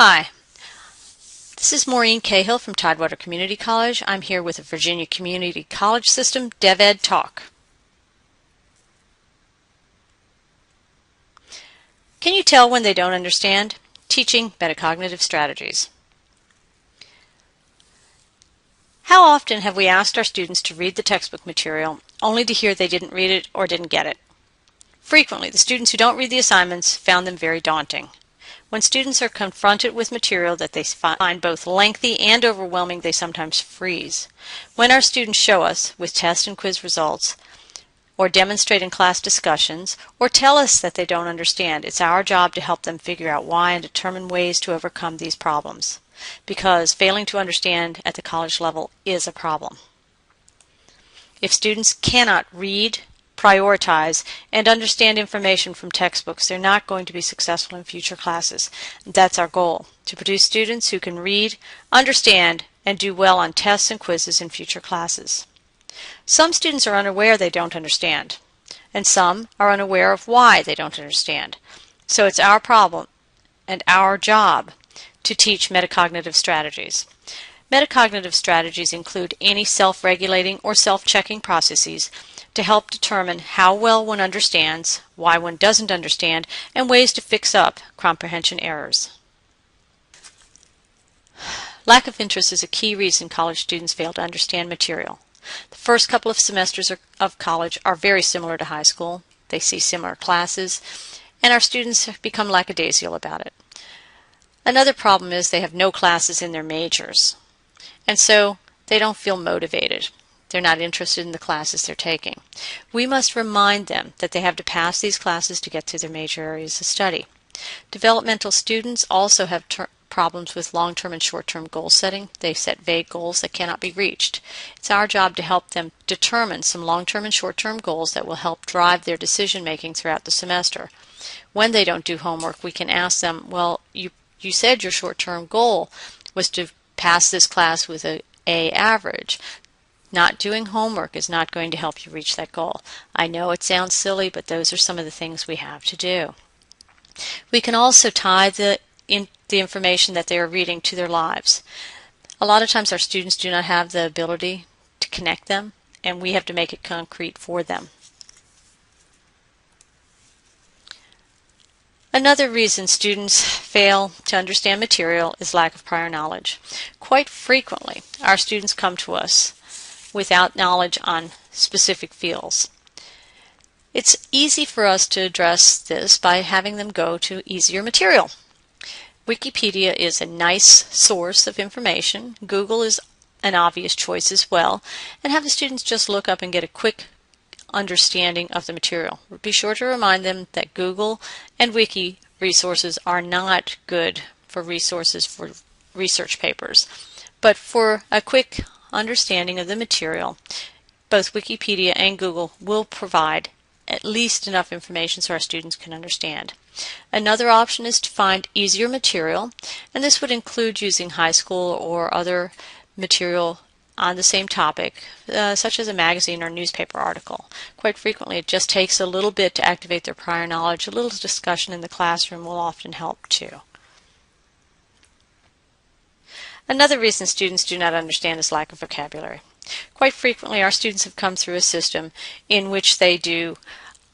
Hi, this is Maureen Cahill from Tidewater Community College. I'm here with the Virginia Community College System DevEd Talk. Can you tell when they don't understand? Teaching metacognitive strategies. How often have we asked our students to read the textbook material only to hear they didn't read it or didn't get it? Frequently, the students who don't read the assignments found them very daunting. When students are confronted with material that they find both lengthy and overwhelming, they sometimes freeze. When our students show us, with test and quiz results, or demonstrate in class discussions, or tell us that they don't understand, it's our job to help them figure out why and determine ways to overcome these problems. Because failing to understand at the college level is a problem. If students cannot read, prioritize, and understand information from textbooks, they're not going to be successful in future classes. That's our goal, to produce students who can read, understand, and do well on tests and quizzes in future classes. Some students are unaware they don't understand, and some are unaware of why they don't understand. So it's our problem and our job to teach metacognitive strategies. Metacognitive strategies include any self-regulating or self-checking processes to help determine how well one understands, why one doesn't understand, and ways to fix up comprehension errors. Lack of interest is a key reason college students fail to understand material. The first couple of semesters of college are very similar to high school. They see similar classes, and our students have become lackadaisical about it. Another problem is they have no classes in their majors, and so they don't feel motivated. They're not interested in the classes they're taking. We must remind them that they have to pass these classes to get to their major areas of study. Developmental students also have problems with long-term and short-term goal setting. They set vague goals that cannot be reached. It's our job to help them determine some long-term and short-term goals that will help drive their decision-making throughout the semester. When they don't do homework, we can ask them, well, you said your short-term goal was to pass this class with an A average. Not doing homework is not going to help you reach that goal. I know it sounds silly, but those are some of the things we have to do. We can also tie the information that they are reading to their lives. A lot of times our students do not have the ability to connect them, and we have to make it concrete for them. Another reason students fail to understand material is lack of prior knowledge. Quite frequently, our students come to us without knowledge on specific fields. It's easy for us to address this by having them go to easier material. Wikipedia is a nice source of information. Google is an obvious choice as well. And have the students just look up and get a quick understanding of the material. Be sure to remind them that Google and Wiki resources are not good for resources for research papers. But for a quick understanding of the material, both Wikipedia and Google will provide at least enough information so our students can understand. Another option is to find easier material, and this would include using high school or other material on the same topic, such as a magazine or newspaper article. Quite frequently, it just takes a little bit to activate their prior knowledge. A little discussion in the classroom will often help too. Another reason students do not understand is lack of vocabulary. Quite frequently, our students have come through a system in which they do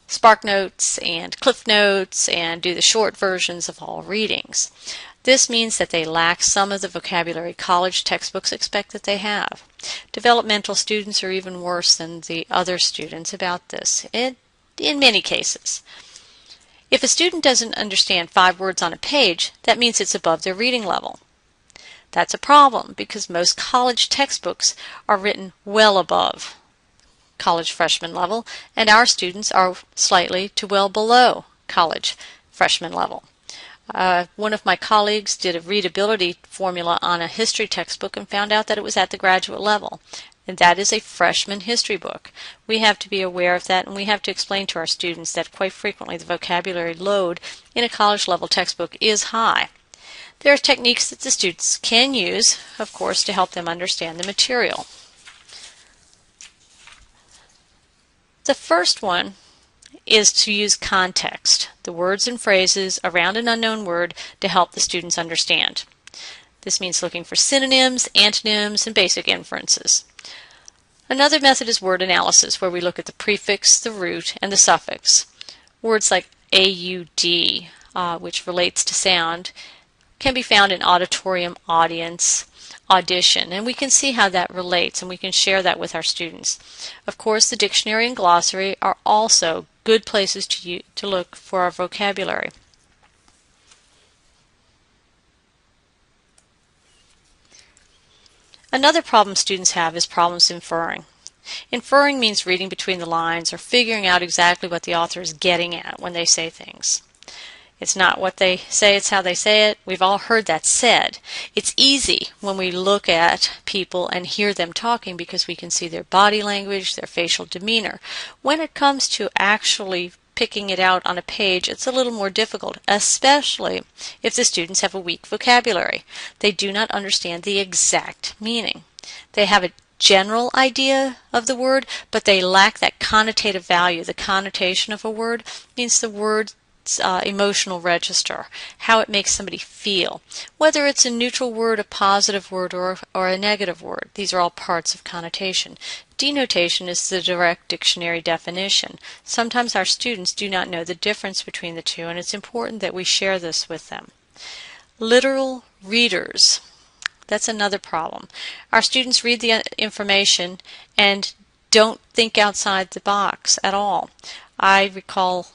Spark Notes and Cliff Notes and do the short versions of all readings. This means that they lack some of the vocabulary college textbooks expect that they have. Developmental students are even worse than the other students about this, in many cases. If a student doesn't understand 5 words on a page, that means it's above their reading level. That's a problem because most college textbooks are written well above college freshman level, and our students are slightly to well below college freshman level. One of my colleagues did a readability formula on a history textbook and found out that it was at the graduate level, and that is a freshman history book. We have to be aware of that, and we have to explain to our students that quite frequently the vocabulary load in a college level textbook is high. There are techniques that the students can use, of course, to help them understand the material. The first one is to use context, the words and phrases around an unknown word, to help the students understand. This means looking for synonyms, antonyms, and basic inferences. Another method is word analysis, where we look at the prefix, the root, and the suffix. Words like AUD, which relates to sound, can be found in auditorium, audience, audition, and we can see how that relates, and we can share that with our students. Of course, the dictionary and glossary are also good places to look for our vocabulary. Another problem students have is problems inferring. Inferring means reading between the lines or figuring out exactly what the author is getting at when they say things. It's not what they say, it's how they say it. We've all heard that said. It's easy when we look at people and hear them talking because we can see their body language, their facial demeanor. When it comes to actually picking it out on a page, it's a little more difficult, especially if the students have a weak vocabulary. They do not understand the exact meaning. They have a general idea of the word, but they lack that connotative value. The connotation of a word means the word emotional register, how it makes somebody feel. Whether it's a neutral word, a positive word, or a negative word, these are all parts of connotation. Denotation is the direct dictionary definition. Sometimes our students do not know the difference between the two, and it's important that we share this with them. Literal readers. That's another problem. Our students read the information and don't think outside the box at all. I recall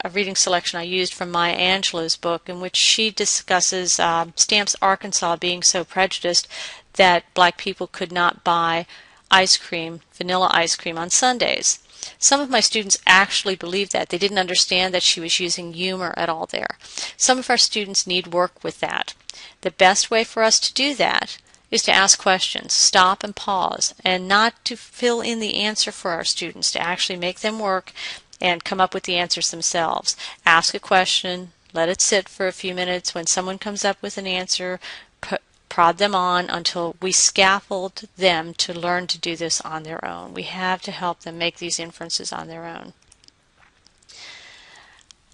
a reading selection I used from Maya Angelou's book, in which she discusses Stamps Arkansas being so prejudiced that black people could not buy ice cream, vanilla ice cream, on Sundays. Some of my students actually believed that. They didn't understand that she was using humor at all there. Some of our students need work with that. The best way for us to do that is to ask questions, stop and pause, and not to fill in the answer for our students, to actually make them work and come up with the answers themselves. Ask a question, let it sit for a few minutes. When someone comes up with an answer, prod them on until we scaffold them to learn to do this on their own. We have to help them make these inferences on their own.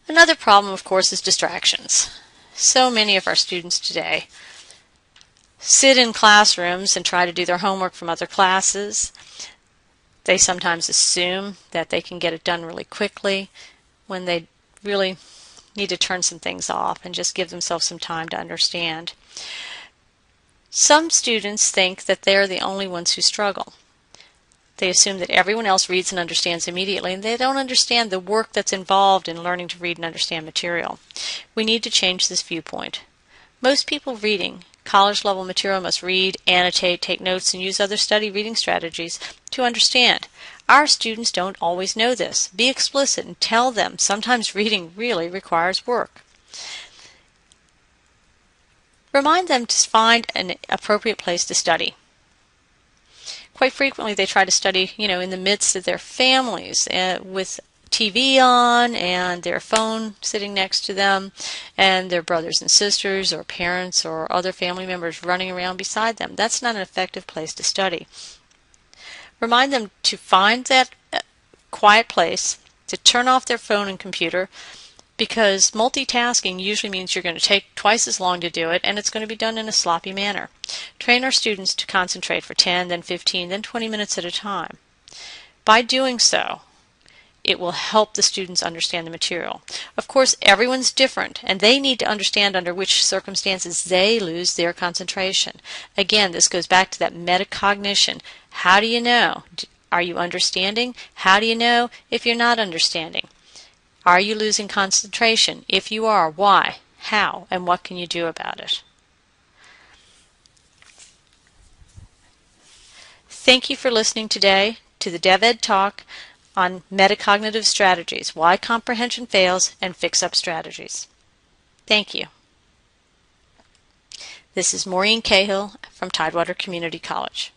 Another problem, of course, is distractions. So many of our students today sit in classrooms and try to do their homework from other classes. They sometimes assume that they can get it done really quickly when they really need to turn some things off and just give themselves some time to understand. Some students think that they're the only ones who struggle. They assume that everyone else reads and understands immediately, and they don't understand the work that's involved in learning to read and understand material. We need to change this viewpoint. Most people reading college-level material must read, annotate, take notes, and use other study reading strategies to understand. Our students don't always know this. Be explicit and tell them sometimes reading really requires work. Remind them to find an appropriate place to study. Quite frequently they try to study, in the midst of their families with TV on and their phone sitting next to them and their brothers and sisters or parents or other family members running around beside them. That's not an effective place to study. Remind them to find that quiet place, to turn off their phone and computer, because multitasking usually means you're going to take twice as long to do it, and it's going to be done in a sloppy manner. Train our students to concentrate for 10, then 15, then 20 minutes at a time. By doing so, it will help the students understand the material. Of course, everyone's different, and they need to understand under which circumstances they lose their concentration. Again, this goes back to that metacognition. How do you know? Are you understanding? How do you know if you're not understanding? Are you losing concentration? If you are, why? How? And what can you do about it? Thank you for listening today to the DevEd Talk on metacognitive strategies, why comprehension fails, and fix-up strategies. Thank you. This is Maureen Cahill from Tidewater Community College.